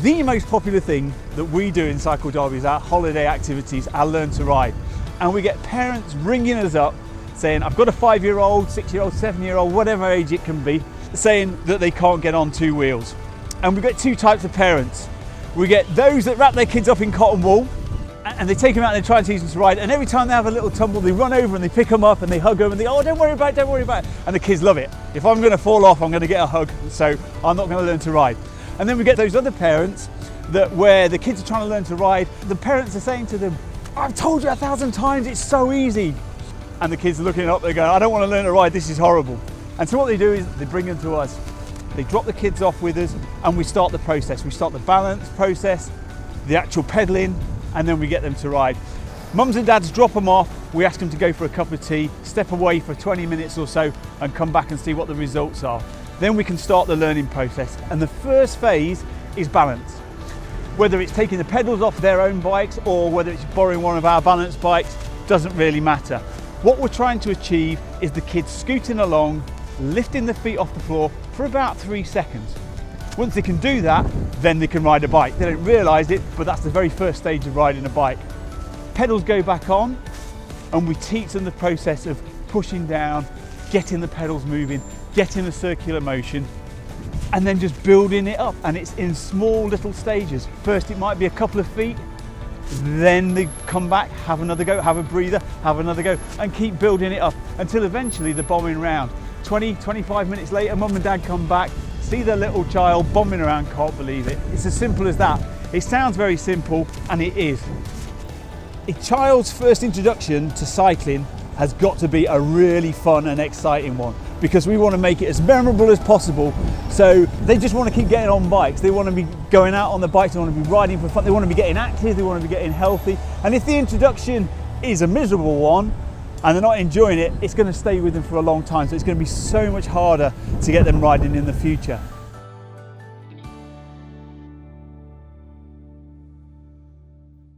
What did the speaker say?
The most popular thing that we do in Cycle Derby is our holiday activities, our Learn to Ride. And we get parents ringing us up saying, I've got a 5-year-old, 6-year-old, 7-year-old, whatever age it can be, saying that they can't get on 2 wheels. And we get two types of parents. We get those that wrap their kids up in cotton wool and they take them out and they try and teach them to ride, and every time they have a little tumble they run over and they pick them up and they hug them and they, oh, don't worry about it, and the kids love it. If I'm going to fall off, I'm going to get a hug, so I'm not going to learn to ride. And then we get those other parents that where the kids are trying to learn to ride, the parents are saying to them, I've told you 1,000 times, it's so easy. And the kids are looking up, they're going, I don't want to learn to ride, this is horrible. And so what they do is they bring them to us. They drop the kids off with us and we start the process. We start the balance process, the actual pedaling, and then we get them to ride. Mums and dads drop them off, we ask them to go for a cup of tea, step away for 20 minutes or so and come back and see what the results are. Then we can start the learning process. And the first phase is balance. Whether it's taking the pedals off their own bikes or whether it's borrowing one of our balance bikes, doesn't really matter. What we're trying to achieve is the kids scooting along, lifting the feet off the floor for about 3 seconds. Once they can do that, then they can ride a bike. They don't realise it, but that's the very first stage of riding a bike. Pedals go back on and we teach them the process of pushing down, getting the pedals moving, getting the circular motion, and then just building it up. And it's in small little stages. First it might be a couple of feet, then they come back, have another go, have a breather, have another go, and keep building it up until eventually they're bombing around. 20, 25 minutes later, mum and dad come back, see their little child bombing around, can't believe it. It's as simple as that. It sounds very simple, and it is. A child's first introduction to cycling has got to be a really fun and exciting one, because we want to make it as memorable as possible. So they just want to keep getting on bikes. They want to be going out on the bikes, they want to be riding for fun, they want to be getting active, they want to be getting healthy. And if the introduction is a miserable one and they're not enjoying it, it's going to stay with them for a long time. So it's going to be so much harder to get them riding in the future.